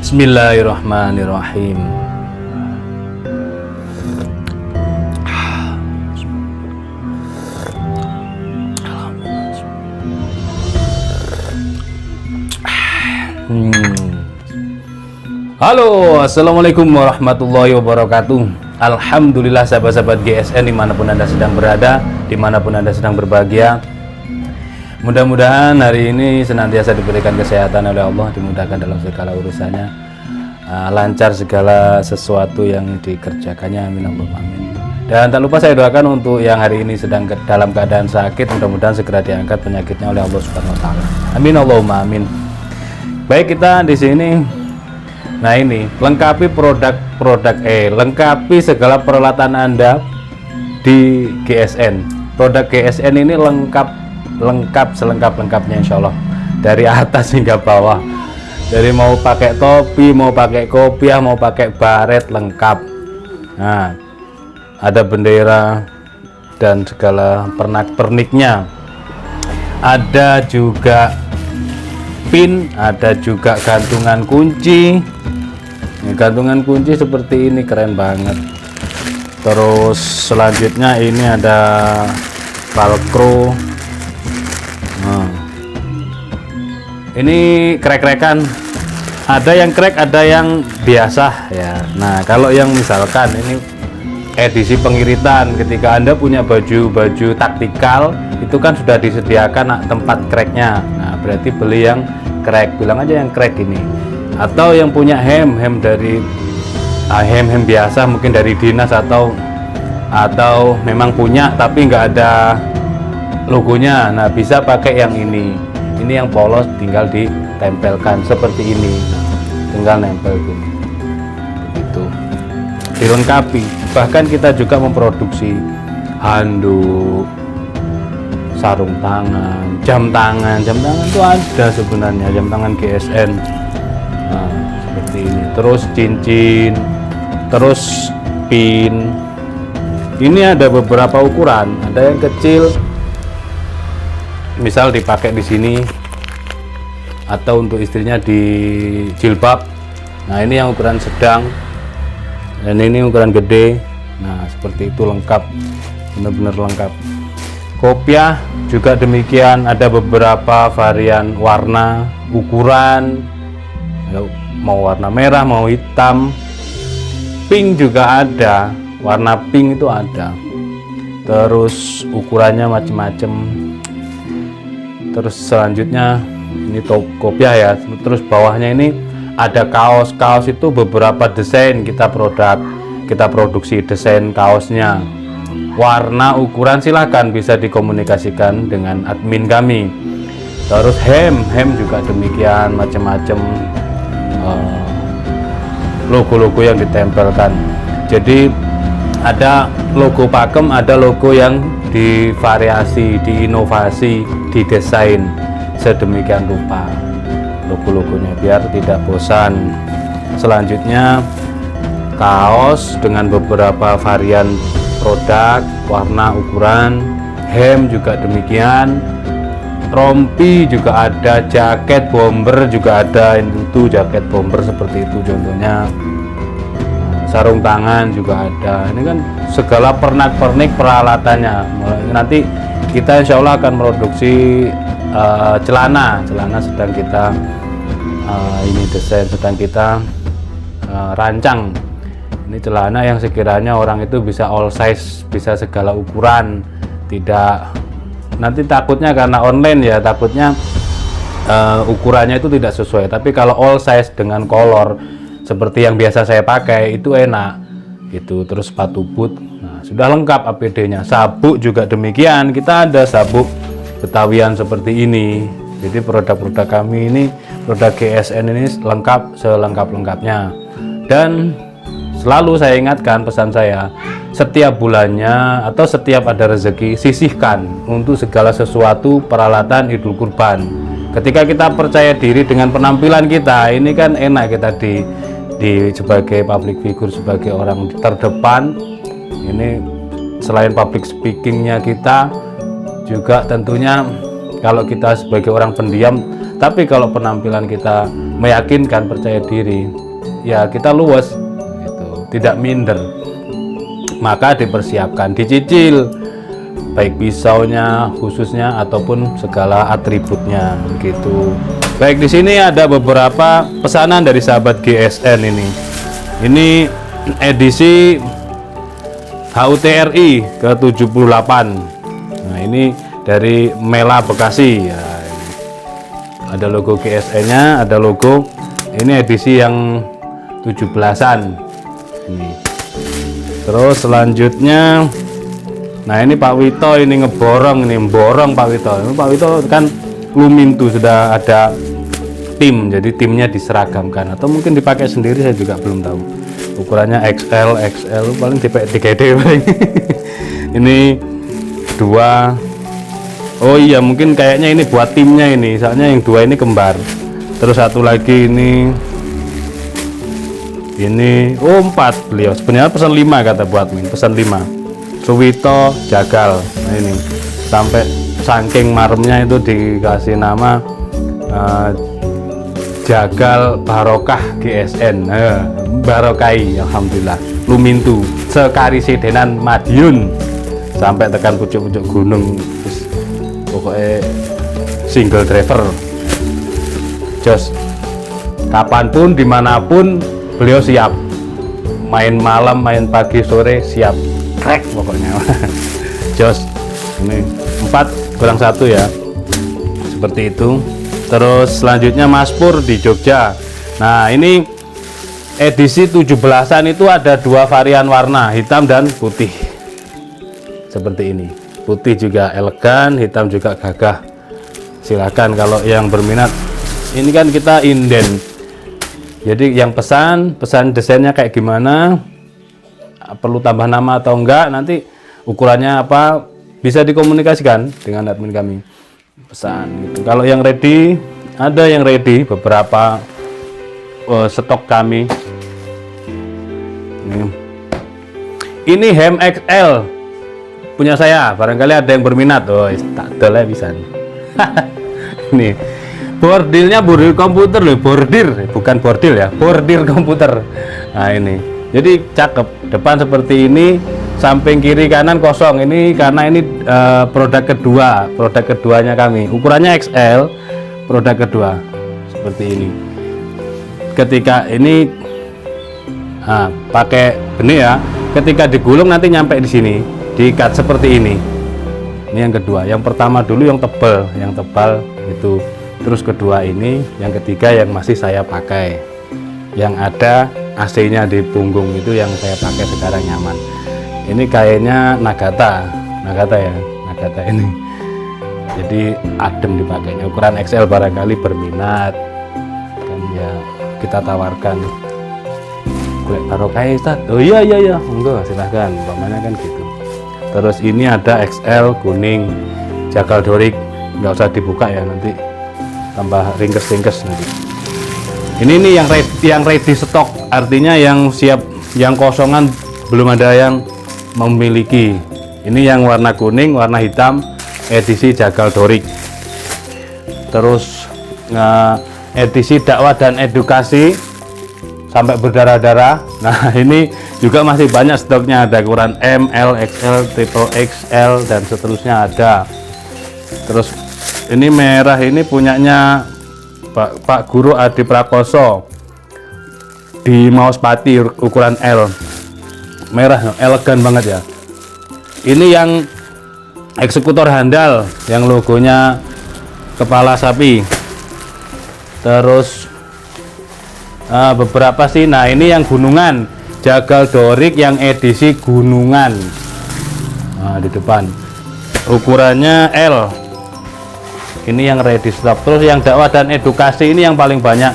Bismillahirrahmanirrahim. Halo, assalamualaikum warahmatullahi wabarakatuh. Alhamdulillah sahabat-sahabat GSN dimanapun anda sedang berada, dimanapun anda sedang berbahagia. Mudah-mudahan hari ini senantiasa diberikan kesehatan oleh Allah, dimudahkan dalam segala urusannya, lancar segala sesuatu yang dikerjakannya, amin Allahumma amin. Dan tak lupa saya doakan untuk yang hari ini sedang dalam keadaan sakit, mudah-mudahan segera diangkat penyakitnya oleh Allah Subhanahu wa taala. Amin Allahumma amin. Baik, kita di sini nah ini lengkapi lengkapi segala peralatan Anda di GSN. Produk GSN ini lengkap selengkap-lengkapnya insya Allah, dari atas hingga bawah, dari mau pakai topi, mau pakai kopiah, mau pakai baret, lengkap. Nah, ada bendera dan segala pernak-perniknya, ada juga pin, ada juga gantungan kunci. Gantungan kunci seperti ini keren banget. Terus selanjutnya ini ada velcro. Nah, ini krek-krekan, ada yang krek, ada yang biasa ya. Nah, kalau yang misalkan ini edisi pengiritan, ketika Anda punya baju-baju taktikal itu kan sudah disediakan tempat kreknya. Nah, berarti beli yang krek, bilang aja yang krek ini. Atau yang punya hem dari hem biasa, mungkin dari dinas atau memang punya tapi nggak ada logonya, nah bisa pakai yang ini yang polos, tinggal ditempelkan seperti ini. Nah, tinggal nempel gini, begitu, dilengkapi. Bahkan kita juga memproduksi handuk, sarung tangan, jam tangan itu ada sebenarnya, jam tangan GSN. Nah, seperti ini. Terus cincin, terus pin. Ini ada beberapa ukuran, ada yang kecil, misal dipakai di sini, atau untuk istrinya di jilbab. Nah, ini yang ukuran sedang, dan ini ukuran gede. Nah, seperti itu, lengkap, benar-benar lengkap. Kopiah juga demikian, ada beberapa varian warna, ukuran, mau warna merah, mau hitam, pink juga ada, warna pink itu ada. Terus ukurannya macam-macam. Terus selanjutnya ini kopiah ya. Terus bawahnya ini ada kaos itu beberapa desain kita produksi desain kaosnya. Warna, ukuran silahkan bisa dikomunikasikan dengan admin kami. Terus hem juga demikian, macam-macam logo-logo yang ditempelkan. Jadi ada logo pakem, ada logo yang divariasi, diinovasi, didesain sedemikian rupa logo-logonya biar tidak bosan. Selanjutnya kaos dengan beberapa varian produk, warna, ukuran. Hem juga demikian, rompi juga ada, jaket bomber juga ada, itu jaket bomber seperti itu contohnya. Sarung tangan juga ada. Ini kan segala pernak-pernik peralatannya. Nanti kita insya Allah akan produksi celana sedang kita ini desain, sedang kita rancang. Ini celana yang sekiranya orang itu bisa all size, bisa segala ukuran, tidak nanti takutnya karena online ya, takutnya ukurannya itu tidak sesuai. Tapi kalau all size dengan kolor seperti yang biasa saya pakai itu enak gitu. Terus sepatu boot, nah, sudah lengkap APD-nya. Sabuk juga demikian, kita ada sabuk Betawian seperti ini. Jadi produk-produk kami ini, produk GSN ini lengkap, selengkap-lengkapnya. Dan selalu saya ingatkan, pesan saya, setiap bulannya atau setiap ada rezeki, sisihkan untuk segala sesuatu peralatan Idul Kurban. Ketika kita percaya diri dengan penampilan kita, ini kan enak kita di sebagai public figure, sebagai orang terdepan. Ini selain public speakingnya kita, juga tentunya kalau kita sebagai orang pendiam, tapi kalau penampilan kita meyakinkan, percaya diri, ya kita luwes gitu, tidak minder. Maka dipersiapkan, dicicil baik pisaunya khususnya ataupun segala atributnya gitu. Baik, di sini ada beberapa pesanan dari sahabat GSN ini. Ini edisi HUTRI ke-78. Nah, ini dari Mela Bekasi ya. Ada logo GSN-nya, ada logo. Ini edisi yang 17-an. Ini. Terus selanjutnya, nah ini Pak Wito ini ngeborong, ini borong Pak Wito. Ini Pak Wito kan Lumintu sudah ada tim, jadi timnya diseragamkan atau mungkin dipakai sendiri, saya juga belum tahu. Ukurannya XL paling dipakai 3D paling. Ini 2. Oh iya, mungkin kayaknya ini buat timnya ini, soalnya yang 2 ini kembar. Terus satu lagi ini 4 beliau. Sebenarnya pesan 5 kata buat Min, pesan 5. Suwito Jagal. Nah ini sampai saking maremnya itu dikasih nama Jagal Barokah GSN. Barokai, alhamdulillah. Lumintu sekari sedenan Madiun sampai tekan pucuk-pucuk gunung. Terus pokoknya single driver. Jos kapanpun dimanapun beliau siap. Main malam, main pagi, sore siap. Krek pokoknya. Jos ini 4 kurang 1 ya, seperti itu. Terus selanjutnya Mas Pur di Jogja. Nah ini edisi 17-an itu ada 2 varian warna, hitam dan putih seperti ini. Putih juga elegan, hitam juga gagah. Silakan kalau yang berminat. Ini kan kita inden, jadi yang pesan desainnya kayak gimana, perlu tambah nama atau enggak, nanti ukurannya apa, bisa dikomunikasikan dengan admin kami, pesan gitu. Kalau yang ready, ada yang ready beberapa stok kami. Ini hem XL punya saya, barangkali ada yang berminat. Oh tak doleh bisa. Ini bordilnya bordil komputer loh, bordir bukan bordil ya, bordir komputer. Nah ini jadi cakep, depan seperti ini, samping kiri kanan kosong. Ini karena ini produk keduanya kami, ukurannya XL, produk kedua seperti ini. Ketika ini pakai benih ya, ketika digulung nanti nyampe di sini, diikat seperti ini. Ini yang kedua. Yang pertama dulu yang tebal itu, terus kedua ini, yang ketiga yang masih saya pakai, yang ada AC-nya di punggung itu yang saya pakai sekarang, nyaman. Ini kayaknya Nagata ya, Nagata ini. Jadi adem dipakainya, ukuran XL, barangkali berminat kan ya kita tawarkan. Kulit barokai Ustaz. Oh iya enggak, silahkan, umpamanya kan gitu. Terus ini ada XL kuning Jagal Dorik, nggak usah dibuka ya, nanti tambah ringkes nanti. Ini nih yang ready stok, artinya yang siap, yang kosongan belum ada yang memiliki. Ini yang warna kuning, warna hitam, edisi Jagal Dorik. Terus edisi dakwah dan edukasi sampai berdarah-darah. Nah ini juga masih banyak stoknya, ada ukuran M, L, XL, triple XL dan seterusnya ada. Terus ini merah, ini punyanya Pak Guru Adi Prakoso di Mauspati, ukuran L, merah, elegan banget ya. Ini yang eksekutor handal, yang logonya kepala sapi. Terus beberapa sih. Nah ini yang gunungan, Jagal Dorik yang edisi gunungan. Nah di depan ukurannya L. Ini yang ready stock. Terus yang dakwah dan edukasi ini yang paling banyak,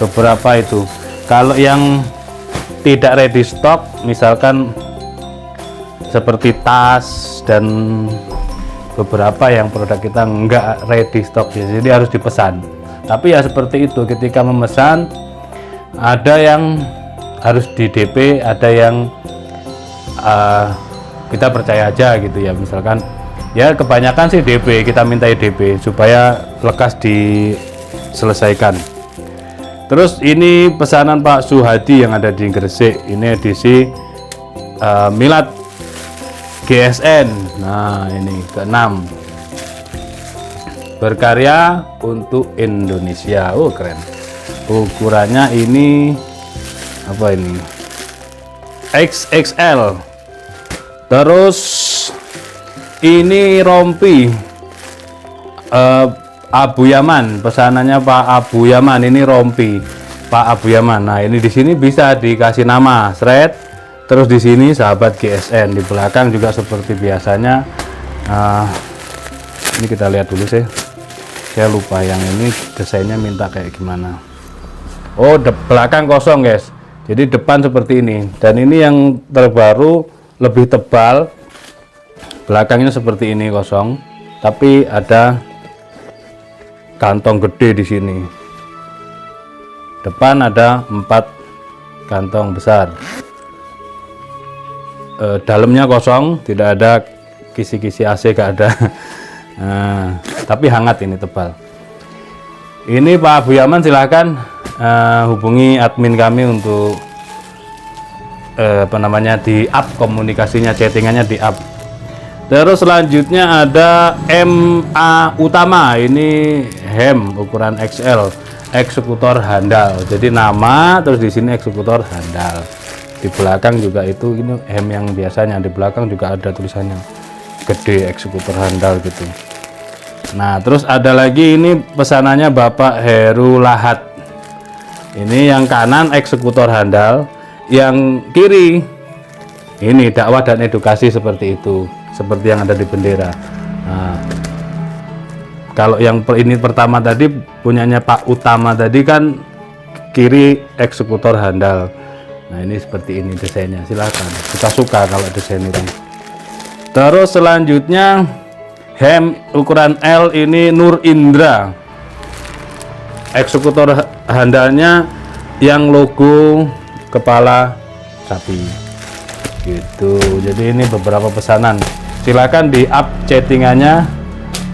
beberapa itu. Kalau yang tidak ready stock, misalkan seperti tas dan beberapa yang produk kita enggak ready stock ya, jadi harus dipesan. Tapi ya seperti itu, ketika memesan ada yang harus di DP, ada yang kita percaya aja gitu ya. Misalkan ya kebanyakan sih DP, kita minta DP supaya lekas diselesaikan. Terus ini pesanan Pak Suhadi yang ada di Gresik. Ini edisi Milad GSN. Nah, ini ke-6. Berkarya untuk Indonesia. Oh, keren. Ukurannya ini apa ini? XXL. Terus ini rompi Abu Yaman, pesanannya Pak Abu Yaman. Ini rompi Pak Abu Yaman. Nah, ini di sini bisa dikasih nama Shred. Terus di sini sahabat GSN, di belakang juga seperti biasanya. Ini kita lihat dulu sih. Saya lupa yang ini desainnya minta kayak gimana. Oh, belakang kosong guys. Jadi depan seperti ini. Dan ini yang terbaru lebih tebal. Belakangnya seperti ini kosong, tapi ada kantong gede di sini. Depan ada 4 kantong besar. Dalamnya kosong, tidak ada kisi-kisi AC, gak ada. Nah, tapi hangat, ini tebal. Ini Pak Abu Yaman, silahkan hubungi admin kami untuk di up komunikasinya, chattingannya di up. Terus selanjutnya ada MA Utama. Ini hem ukuran XL, eksekutor handal. Jadi nama, terus di sini eksekutor handal. Di belakang juga itu, ini hem yang biasanya. Di belakang juga ada tulisannya gede, eksekutor handal gitu. Nah, terus ada lagi ini pesanannya Bapak Heru Lahat. Ini yang kanan eksekutor handal, yang kiri ini dakwah dan edukasi, seperti itu, seperti yang ada di bendera. Nah, kalau yang ini pertama tadi punyanya Pak Utama tadi kan kiri eksekutor handal. Nah, ini seperti ini desainnya, silahkan, kita suka kalau desain itu. Terus selanjutnya hem ukuran L, ini Nur Indra, eksekutor handalnya yang logo kepala sapi gitu. Jadi ini beberapa pesanan, silakan di up chattingannya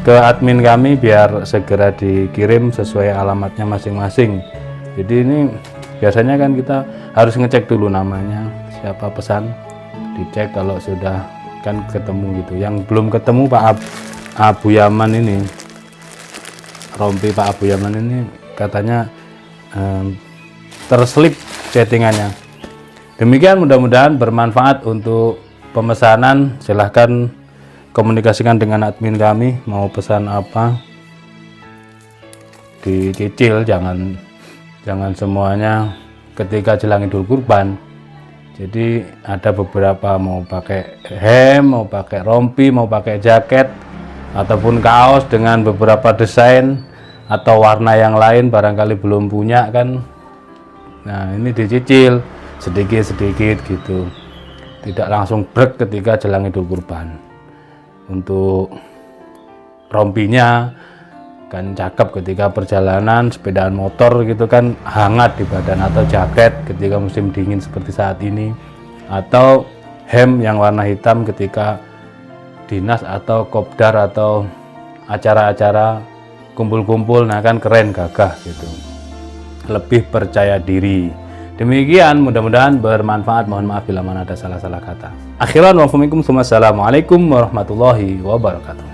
ke admin kami biar segera dikirim sesuai alamatnya masing-masing. Jadi ini biasanya kan kita harus ngecek dulu namanya siapa pesan, dicek kalau sudah kan ketemu gitu. Yang belum ketemu Pak Abu Yaman ini, rompi Pak Abu Yaman ini katanya terselip chattingannya. Demikian, mudah-mudahan bermanfaat untuk pemesanan. Silahkan komunikasikan dengan admin kami, mau pesan apa dicicil, jangan semuanya ketika jelang Idul Kurban. Jadi ada beberapa mau pakai hem, mau pakai rompi, mau pakai jaket ataupun kaos dengan beberapa desain atau warna yang lain, barangkali belum punya kan. Nah, ini dicicil sedikit-sedikit gitu, tidak langsung brek ketika jelang Idul Kurban. Untuk rompinya kan cakep ketika perjalanan sepedaan motor gitu kan, hangat di badan, atau jaket ketika musim dingin seperti saat ini, atau hem yang warna hitam ketika dinas atau kopdar atau acara-acara kumpul-kumpul. Nah kan keren, gagah gitu, lebih percaya diri. Demikian, mudah-mudahan bermanfaat. Mohon maaf bila mana ada salah-salah kata. Akhiran, wassalamualaikum warahmatullahi wabarakatuh.